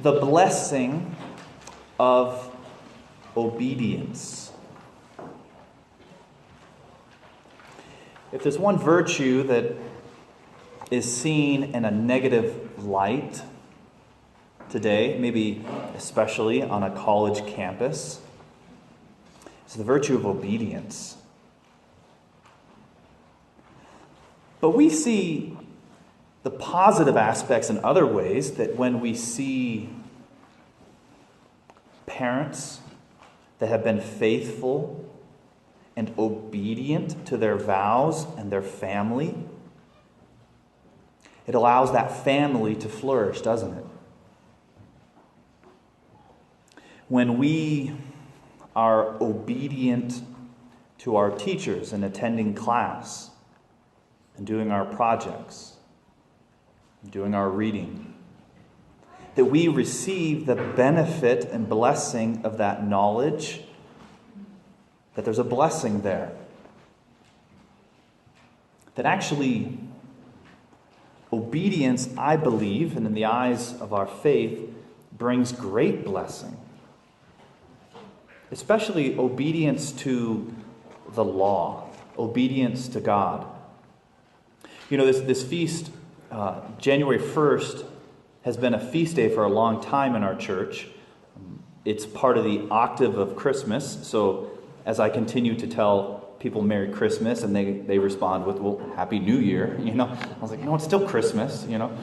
the blessing of obedience. If there's one virtue that is seen in a negative light today, maybe especially on a college campus, it's the virtue of obedience. But we see the positive aspects in other ways, that when we see parents that have been faithful and obedient to their vows and their family, it allows that family to flourish, doesn't it? When we are obedient to our teachers and attending class and doing our projects, doing our reading, that we receive the benefit and blessing of that knowledge, that there's a blessing there. That actually, obedience, I believe, and in the eyes of our faith, brings great blessing. Especially obedience to the law, obedience to God. You know, this feast, January 1st, has been a feast day for a long time in our church. It's part of the octave of Christmas. So as I continue to tell people Merry Christmas, and they respond with, well, Happy New Year, you know. I was like, no, it's still Christmas, you know.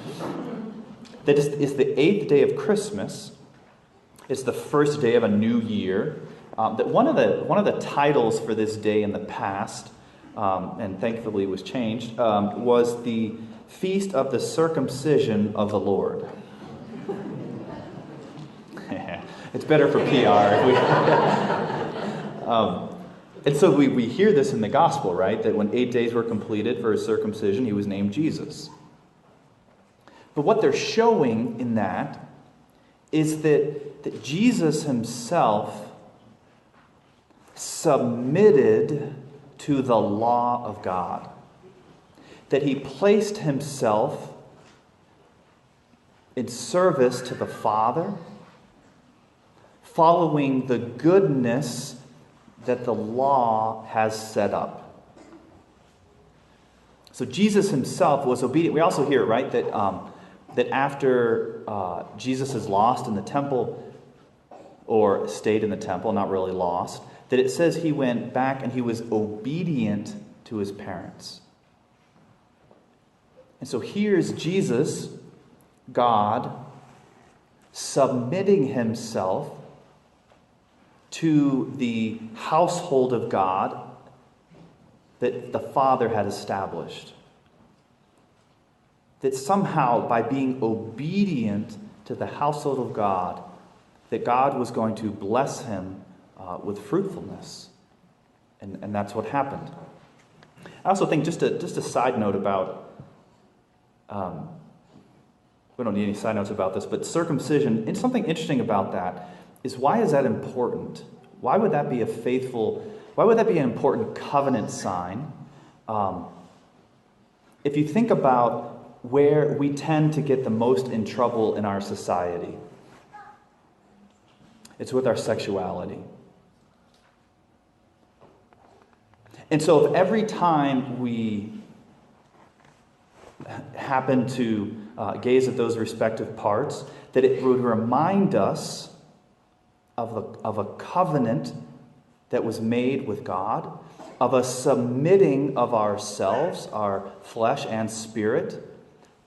That is the 8th day of Christmas. It's the first day of a new year. That one of the titles for this day in the past, and thankfully was changed, was the Feast of the Circumcision of the Lord. It's better for PR. And so we hear this in the gospel, right? That when 8 days were completed for his circumcision, he was named Jesus. But what they're showing in that is that Jesus himself submitted to the law of God. That he placed himself in service to the Father, following the goodness that the law has set up. So Jesus himself was obedient. We also hear, right, that after Jesus is lost in the temple, or stayed in the temple, not really lost, that it says he went back and he was obedient to his parents. And so here's Jesus, God, submitting himself to the household of God that the Father had established. That somehow, by being obedient to the household of God, that God was going to bless him with fruitfulness. And that's what happened. I also think, just a side note about, we don't need any side notes about this, but circumcision, and something interesting about that is, why is that important? Why would that be an important covenant sign? If you think about where we tend to get the most in trouble in our society, it's with our sexuality. And so if every time we happen to gaze at those respective parts, that it would remind us of a covenant that was made with God, of a submitting of ourselves, our flesh and spirit,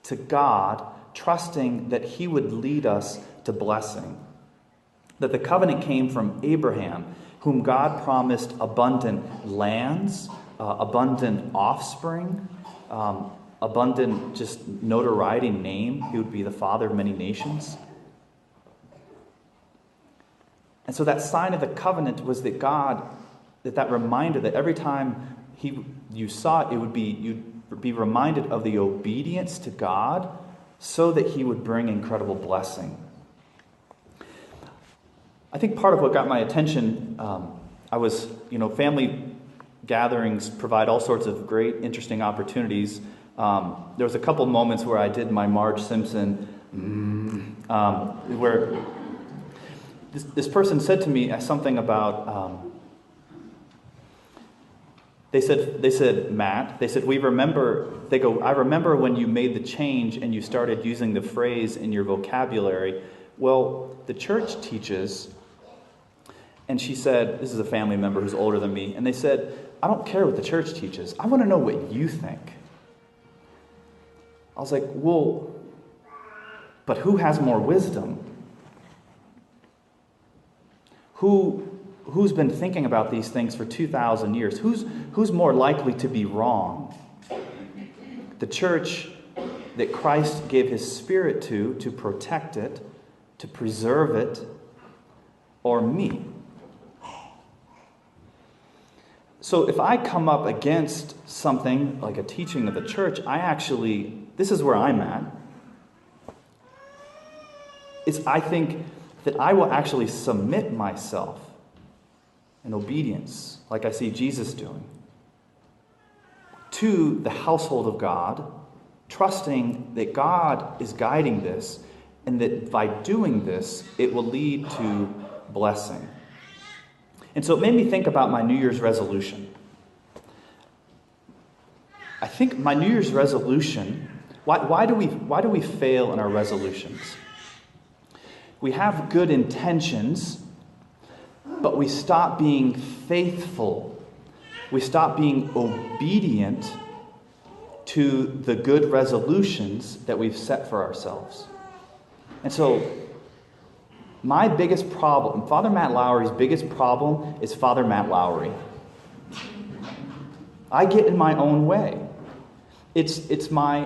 to God, trusting that he would lead us to blessing. That the covenant came from Abraham, whom God promised abundant lands, abundant offspring, abundant just notoriety, name. He would be the father of many nations. And so that sign of the covenant was that God, that reminder that every time you saw it, you'd be reminded of the obedience to God, so that he would bring incredible blessing. I think part of what got my attention, family gatherings provide all sorts of great, interesting opportunities. There was a couple moments where I did my Marge Simpson where this person said to me something about, they said, Matt, they said, I remember when you made the change and you started using the phrase in your vocabulary. Well, the church teaches, and she said, this is a family member who's older than me, and they said, I don't care what the church teaches. I want to know what you think. I was like, well, but who has more wisdom? Who's been thinking about these things for 2,000 years? Who's more likely to be wrong? The church that Christ gave his Spirit to protect it, to preserve it, or me? So if I come up against something like a teaching of the church, this is where I'm at. I think that I will actually submit myself in obedience, like I see Jesus doing, to the household of God, trusting that God is guiding this, and that by doing this, it will lead to blessing. And so it made me think about my New Year's resolution. I think my New Year's resolution, why do we fail in our resolutions? We have good intentions, but we stop being faithful. We stop being obedient to the good resolutions that we've set for ourselves. And so, my biggest problem, Father Matt Lowry's biggest problem is Father Matt Lowry. I get in my own way. It's my,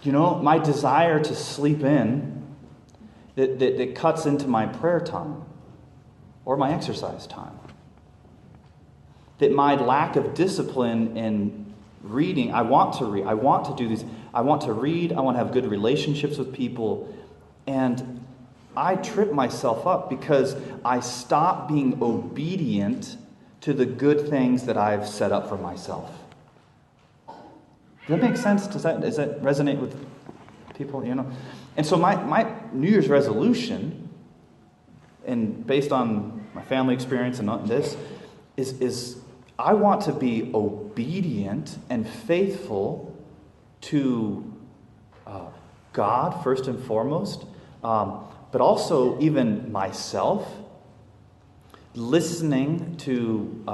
my desire to sleep in that cuts into my prayer time or my exercise time. That my lack of discipline in reading, I want to read, I want to do these, I want to read, I want to have good relationships with people, and I trip myself up because I stop being obedient to the good things that I've set up for myself. Does that make sense? Does that resonate with people? And so my New Year's resolution, and based on my family experience and this, is I want to be obedient and faithful to God first and foremost, but also even myself, listening to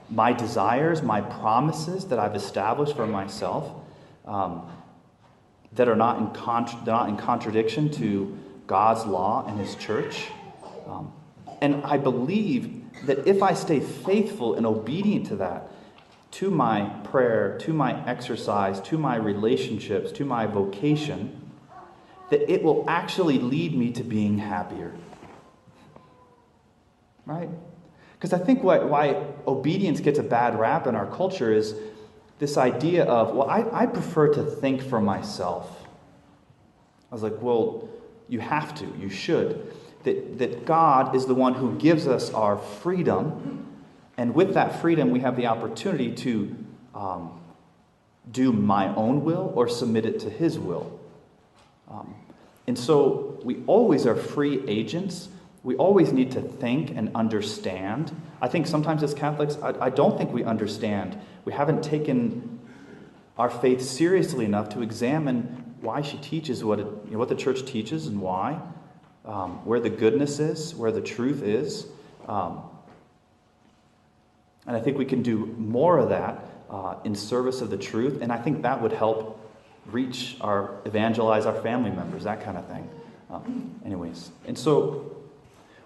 my desires, my promises that I've established for myself, that are not in contradiction to God's law and his church. And I believe that if I stay faithful and obedient to that, to my prayer, to my exercise, to my relationships, to my vocation, that it will actually lead me to being happier. Right? Because I think why obedience gets a bad rap in our culture is this idea of, well, I prefer to think for myself. I was like, well, you have to, you should. That God is the one who gives us our freedom, and with that freedom we have the opportunity to do my own will or submit it to his will. And so we always are free agents. We always need to think and understand. I think sometimes as Catholics, I don't think we understand. We haven't taken our faith seriously enough to examine why she teaches what the church teaches and why, where the goodness is, where the truth is. And I think we can do more of that in service of the truth, and I think that would help evangelize our family members, that kind of thing. Anyways, and so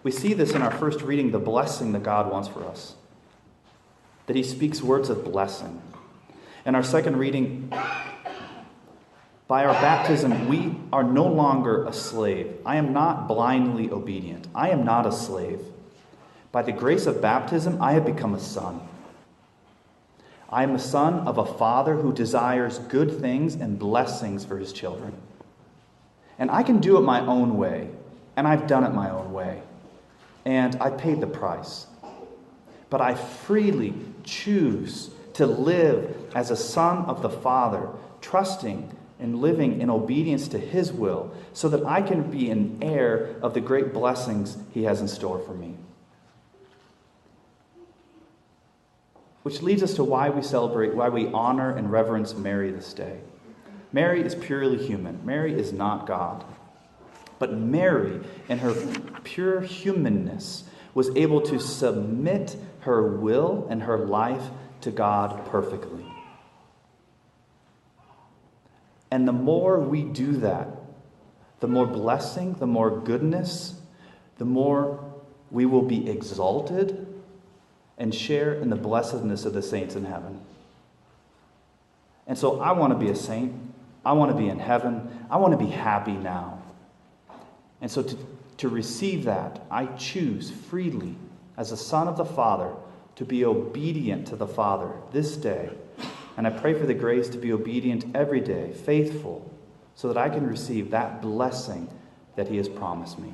we see this in our first reading, the blessing that God wants for us. That he speaks words of blessing. In our second reading, by our baptism, we are no longer a slave. I am not blindly obedient. I am not a slave. By the grace of baptism, I have become a son. I am the son of a father who desires good things and blessings for his children. And I can do it my own way, and I've done it my own way. And I paid the price. But I freely choose to live as a son of the Father, trusting and living in obedience to His will so that I can be an heir of the great blessings He has in store for me. Which leads us to why we celebrate, why we honor and reverence Mary this day. Mary is purely human. Mary is not God. But Mary, in her pure humanness, was able to submit her will and her life to God perfectly. And the more we do that, the more blessing, the more goodness, the more we will be exalted and share in the blessedness of the saints in heaven. And so I want to be a saint. I want to be in heaven. I want to be happy now. And so to receive that, I choose freely as a son of the Father to be obedient to the Father this day. And I pray for the grace to be obedient every day, faithful, so that I can receive that blessing that He has promised me.